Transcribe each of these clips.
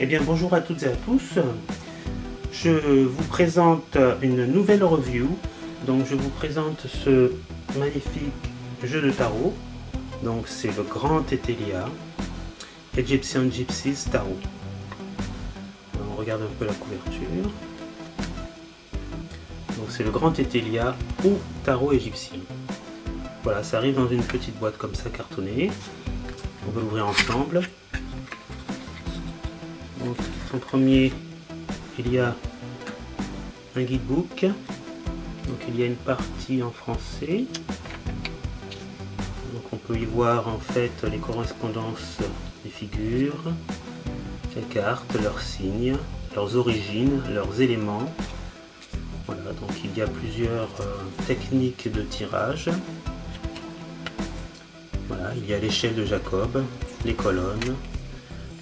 Eh bien bonjour à toutes et à tous, je vous présente une nouvelle review. Donc je vous présente ce magnifique jeu de tarot. Donc c'est le Grand Tetelia Egyptian Gypsies Tarot. On regarde un peu la couverture. Donc c'est le Grand Tetelia ou tarot égyptien. Voilà, ça arrive dans une petite boîte comme ça cartonnée. On va l'ouvrir ensemble. Donc, en premier, il y a un guidebook. Donc il y a une partie en français. Donc on peut y voir en fait les correspondances des figures, les cartes, leurs signes, leurs origines, leurs éléments. Voilà, donc il y a plusieurs techniques de tirage. Voilà, il y a l'échelle de Jacob, les colonnes.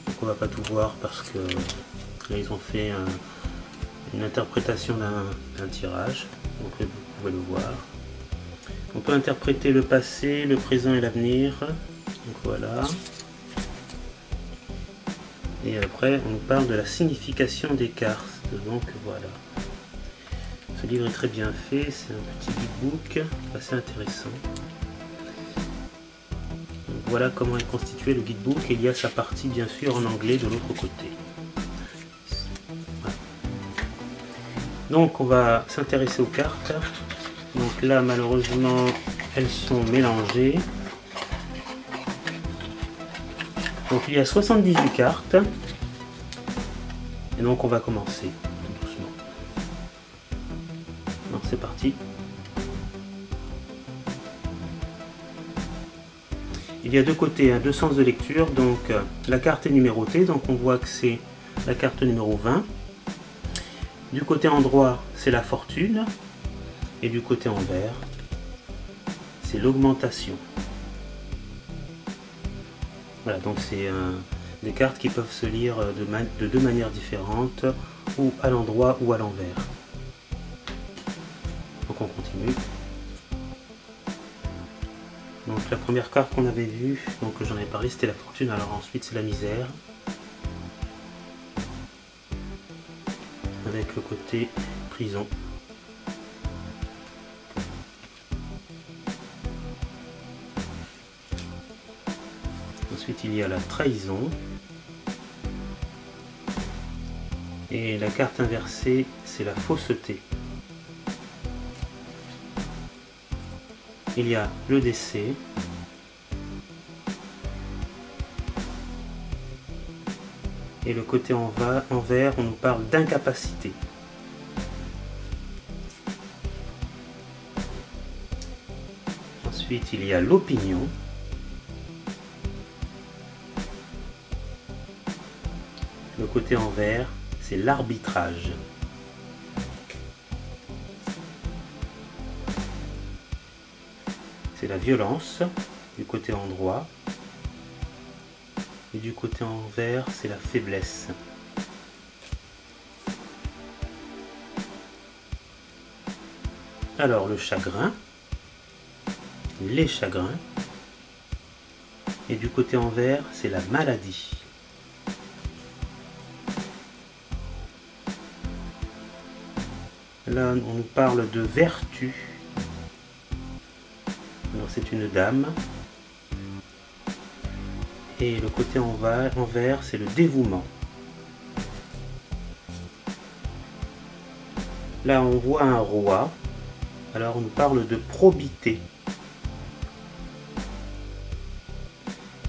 Donc on va pas tout voir parce que là ils ont fait une interprétation d'un tirage. Donc vous pouvez le voir. On peut interpréter le passé, le présent et l'avenir. Donc voilà. Et après on nous parle de la signification des cartes. Donc voilà. Ce livre est très bien fait, c'est un petit guidebook assez intéressant. Donc voilà comment est constitué le guidebook, et il y a sa partie bien sûr en anglais de l'autre côté. Voilà. Donc on va s'intéresser aux cartes. Donc là malheureusement elles sont mélangées. Donc il y a 78 cartes. Et donc on va commencer. C'est parti. Il y a deux côtés, deux sens de lecture. Donc la carte est numérotée, donc on voit que c'est la carte numéro 20. Du côté endroit, c'est la fortune, et du côté envers, c'est l'augmentation. Voilà, donc c'est des cartes qui peuvent se lire de deux manières différentes, ou à l'endroit ou à l'envers. Donc on continue. Donc la première carte qu'on avait vue, donc j'en ai parlé, c'était la fortune. Alors ensuite c'est la misère, avec le côté prison. Ensuite il y a la trahison. Et la carte inversée, c'est la fausseté. Il y a le décès, et le côté envers, on nous parle d'incapacité. Ensuite, il y a l'opinion. Le côté envers, c'est l'arbitrage. C'est la violence du côté endroit, et du côté envers c'est la faiblesse. Alors le chagrin, les chagrins, et du côté envers c'est la maladie. Là on nous parle de vertu. Alors c'est une dame, et le côté envers c'est le dévouement. Là on voit un roi, alors on nous parle de probité,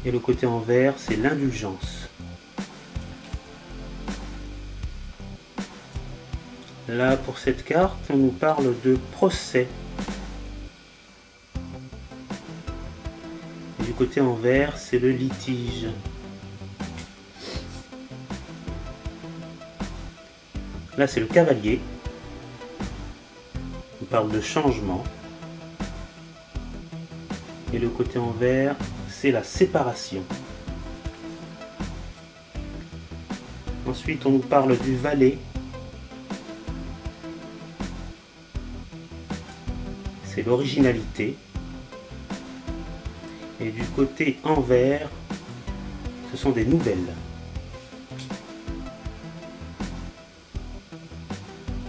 et le côté envers c'est l'indulgence. Là pour cette carte on nous parle de procès. Du côté envers, c'est le litige. Là, c'est le cavalier. On parle de changement. Et le côté envers, c'est la séparation. Ensuite, on nous parle du valet. C'est l'originalité. Et du côté envers, ce sont des nouvelles.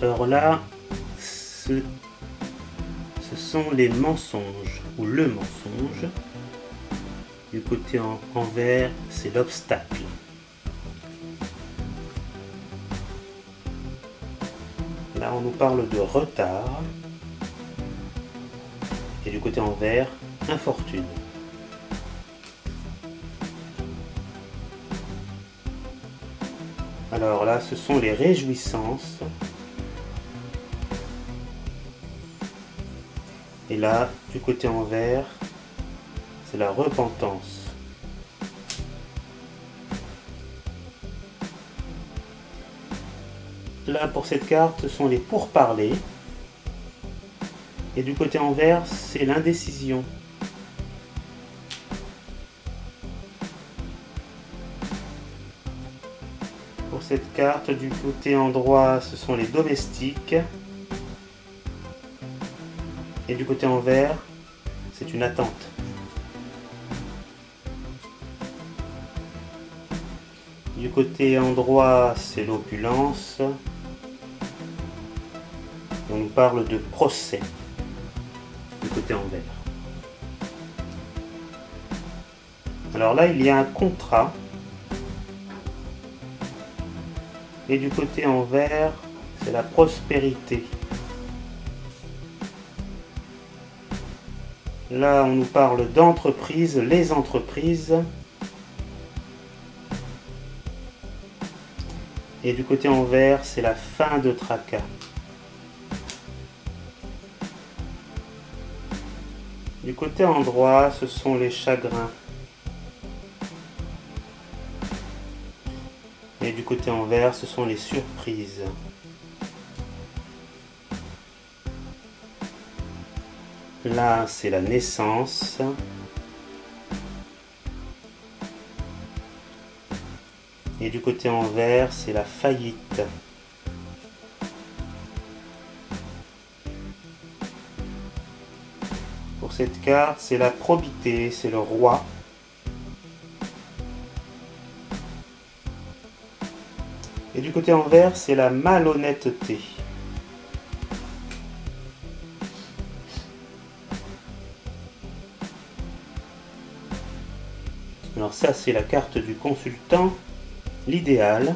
Alors là, ce sont les mensonges, ou le mensonge. Du côté en vert, c'est l'obstacle. Là, on nous parle de retard. Et du côté en vert, infortune. Alors là, ce sont les réjouissances. Et là, du côté en vert, c'est la repentance. Là, pour cette carte, ce sont les pourparlers. Et du côté en vert, c'est l'indécision. Pour cette carte, du côté en droit, ce sont les domestiques. Et du côté en vert, c'est une attente. Du côté en droit, c'est l'opulence. On nous parle de procès. Du côté en vert. Alors là, il y a un contrat. Et du côté en vert, c'est la prospérité. Là, on nous parle d'entreprise, les entreprises. Et du côté en vert, c'est la fin de tracas. Du côté en droit, ce sont les chagrins. Et du côté en vert, ce sont les surprises. Là, c'est la naissance. Et du côté en vert, c'est la faillite. Pour cette carte, c'est la probité, c'est le roi. Et du côté en vert, c'est la malhonnêteté. Alors ça, c'est la carte du consultant, l'idéal.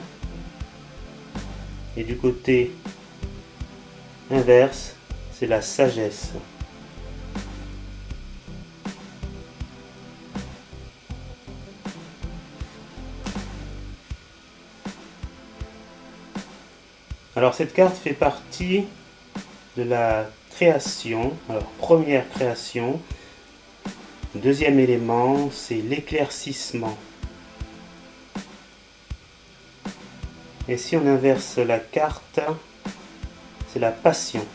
Et du côté inverse, c'est la sagesse. Alors cette carte fait partie de la création. Alors première création. Deuxième élément, c'est l'éclaircissement. Et si on inverse la carte, c'est la passion.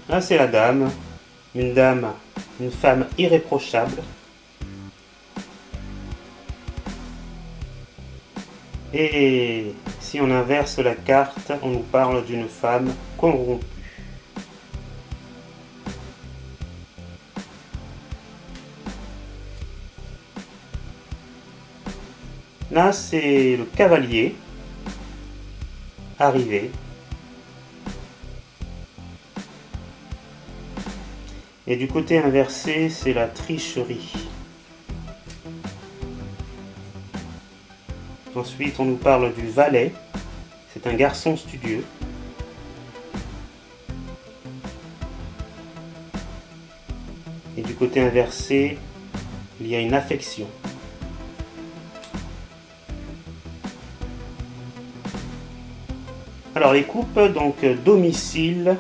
Là, c'est la dame. Une dame, une femme irréprochable. Et si on inverse la carte, on nous parle d'une femme corrompue. Là, c'est le cavalier arrivé. Et du côté inversé, c'est la tricherie. Ensuite, on nous parle du valet. C'est un garçon studieux. Et du côté inversé, il y a une affection. Alors les coupes, donc domicile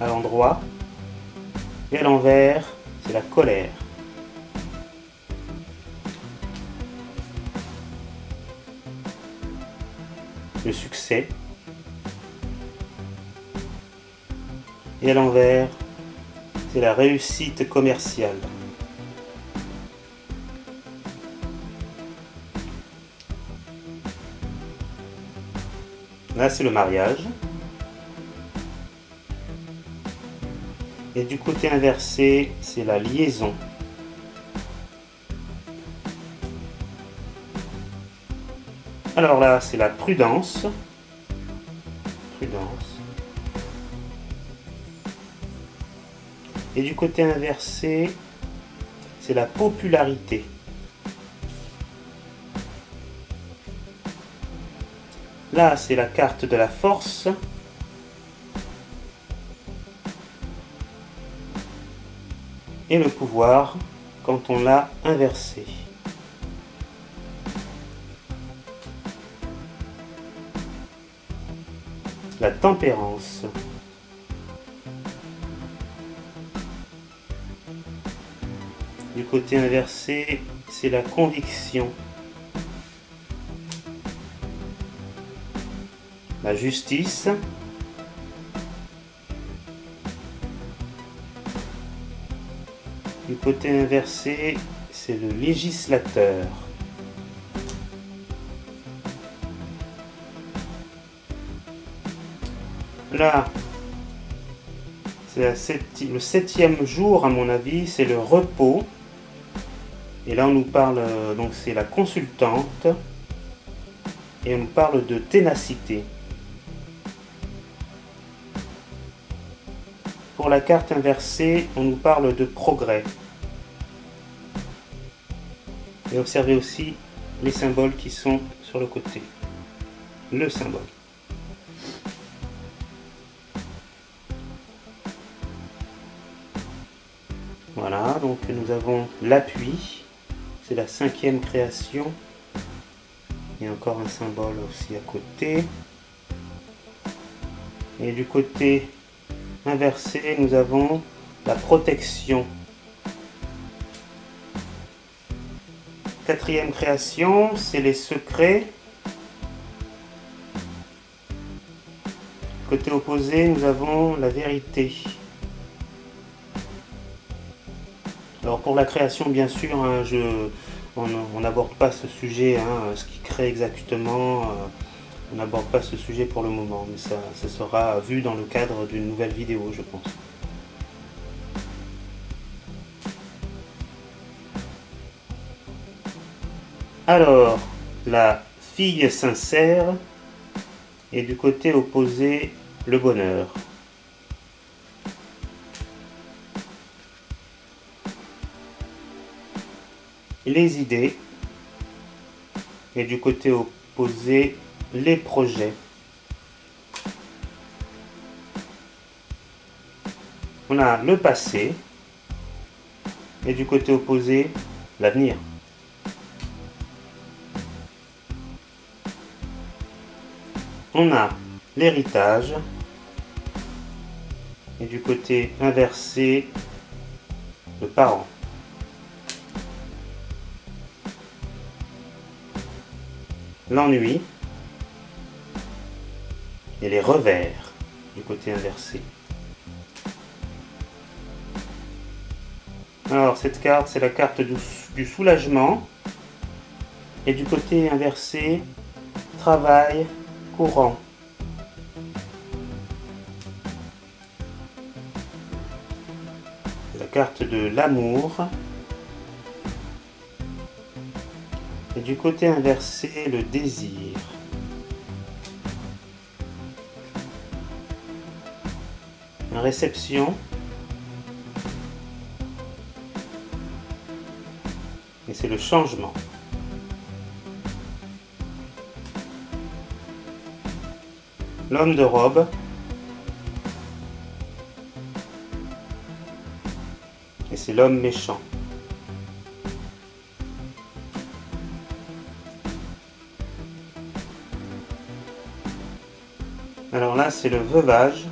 à l'endroit. Et à l'envers, c'est la colère. Le succès. Et à l'envers, c'est la réussite commerciale. Là, c'est le mariage. Et du côté inversé, c'est la liaison. Alors là, c'est la prudence. Prudence. Et du côté inversé, c'est la popularité. Là, c'est la carte de la force. Et le pouvoir quand on l'a inversé. La tempérance. Du côté inversé, c'est la conviction. La justice. Du côté inversé, c'est le législateur. Là, c'est le 7e jour, à mon avis, c'est le repos. Et là, on nous parle, donc c'est la consultante. Et on nous parle de ténacité. Pour la carte inversée, on nous parle de progrès. Et observez aussi les symboles qui sont sur le côté. Le symbole. Voilà, donc nous avons l'appui. C'est la 5e création. Il y a encore un symbole aussi à côté. Et du côté inversé, nous avons la protection. 4e création, c'est les secrets. Côté opposé, nous avons la vérité. Alors pour la création, bien sûr, hein, on n'aborde pas ce sujet, hein, ce qui crée exactement. On n'aborde pas ce sujet pour le moment, mais ça sera vu dans le cadre d'une nouvelle vidéo, je pense. Alors, la fille sincère et du côté opposé, le bonheur. Les idées et du côté opposé, les projets. On a le passé et du côté opposé, l'avenir. On a l'héritage et du côté inversé, le parent. L'ennui et les revers du côté inversé. Alors cette carte, c'est la carte du soulagement et du côté inversé, travail courant. La carte de l'amour. Et du côté inversé, le désir. La réception. Et c'est le changement. L'homme de robe. Et c'est l'homme méchant. Alors là, c'est le veuvage.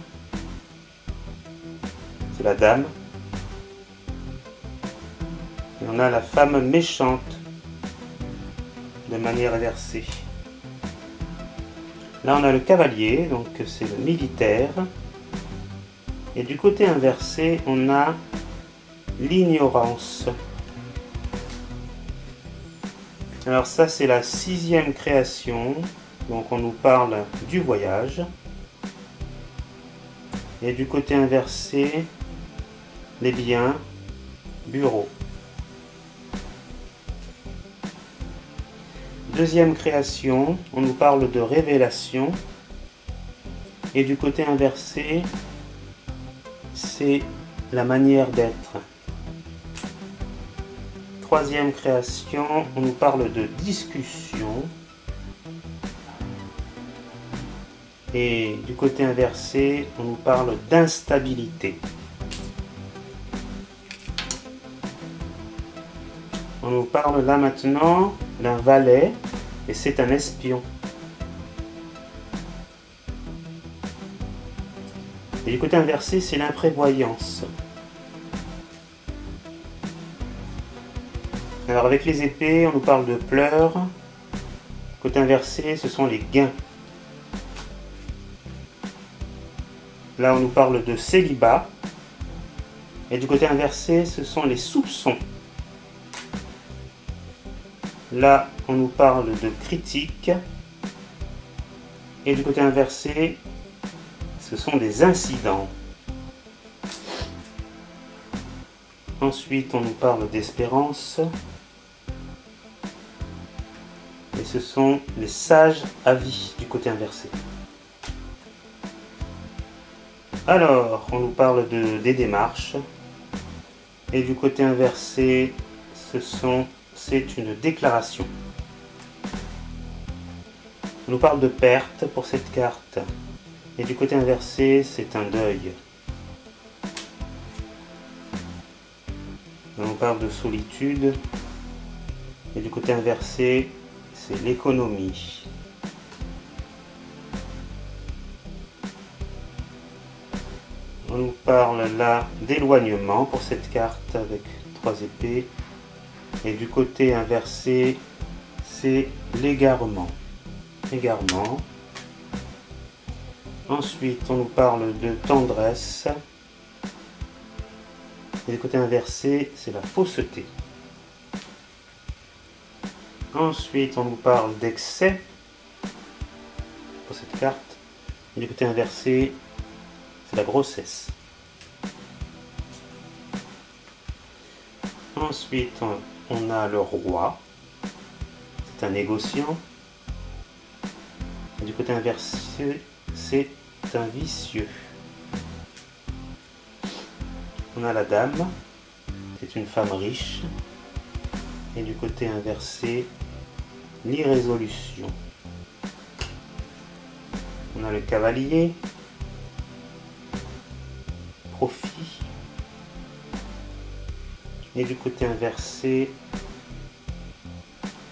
C'est la dame. Et on a la femme méchante de manière inversée. Là, on a le cavalier, donc c'est le militaire. Et du côté inversé, on a l'ignorance. Alors ça, c'est la 6e création. Donc on nous parle du voyage. Et du côté inversé, les biens, bureaux. deuxième création, on nous parle de révélation. Et du côté inversé, c'est la manière d'être. Troisième création, on nous parle de discussion. Et du côté inversé, on nous parle d'instabilité. On nous parle là maintenant d'un valet, et c'est un espion. Et du côté inversé, c'est l'imprévoyance. Alors avec les épées, on nous parle de pleurs. Côté inversé, ce sont les gains. Là, on nous parle de célibat. Et du côté inversé, ce sont les soupçons. Là, on nous parle de critique. Et du côté inversé, ce sont des incidents. Ensuite, on nous parle d'espérance. Et ce sont les sages à vie du côté inversé. Alors, on nous parle des démarches. Et du côté inversé, c'est une déclaration. On nous parle de perte pour cette carte. Et du côté inversé, c'est un deuil. On nous parle de solitude. Et du côté inversé, c'est l'économie. On nous parle là d'éloignement pour cette carte avec 3 épées. Et du côté inversé, c'est l'égarement. Égarement. Ensuite, on nous parle de tendresse. Et du côté inversé, c'est la fausseté. Ensuite, on nous parle d'excès pour cette carte. Et du côté inversé, c'est la grossesse. Ensuite, on a le roi. C'est un négociant. Et du côté inversé, c'est un vicieux. On a la dame. C'est une femme riche. Et du côté inversé, l'irrésolution. On a le cavalier. Profit. Et du côté inversé,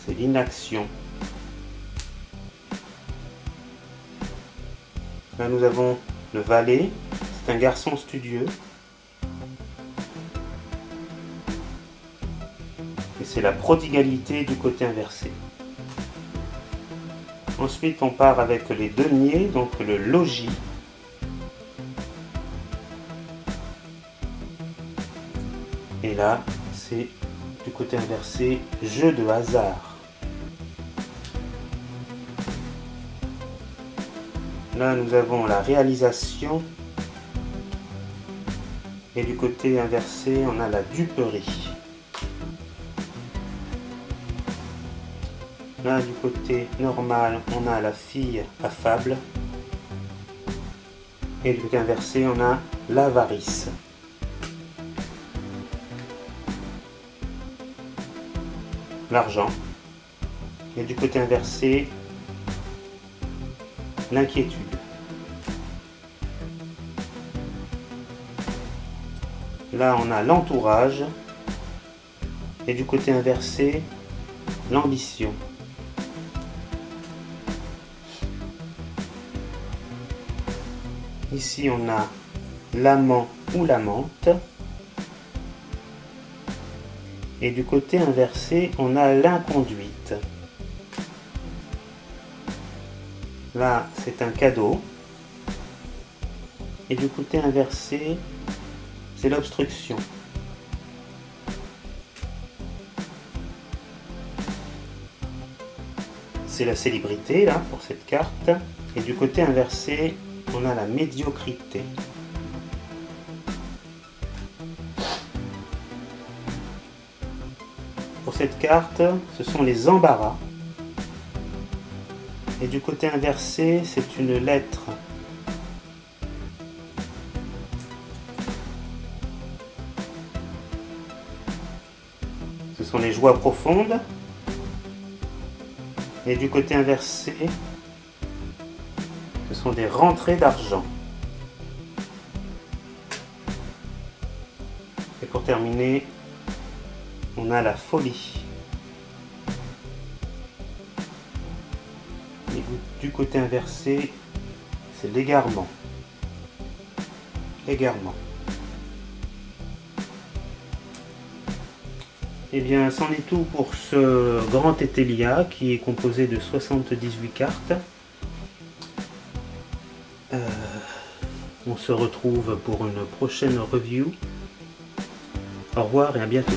c'est l'inaction. Là, nous avons le valet. C'est un garçon studieux. Et c'est la prodigalité du côté inversé. Ensuite, on part avec les deniers, donc le logis. Et là, c'est du côté inversé, jeu de hasard. Là, nous avons la réalisation. Et du côté inversé, on a la duperie. Là, du côté normal, on a la fille affable. Et du côté inversé, on a l'avarice. L'argent. Et du côté inversé, l'inquiétude. Là, on a l'entourage. Et du côté inversé, l'ambition. Ici, on a l'amant ou l'amante. Et du côté inversé, on a l'inconduite. Là, c'est un cadeau. Et du côté inversé, c'est l'obstruction. C'est la célébrité, là, pour cette carte. Et du côté inversé, on a la médiocrité. Pour cette carte, ce sont les embarras. Et du côté inversé, c'est une lettre. Ce sont les joies profondes. Et du côté inversé, ce sont des rentrées d'argent. Et pour terminer, on a la folie. Et du côté inversé, c'est l'égarement. Égarement. Et bien, c'en est tout pour ce grand Tetelia qui est composé de 78 cartes. On se retrouve pour une prochaine review. Au revoir et à bientôt.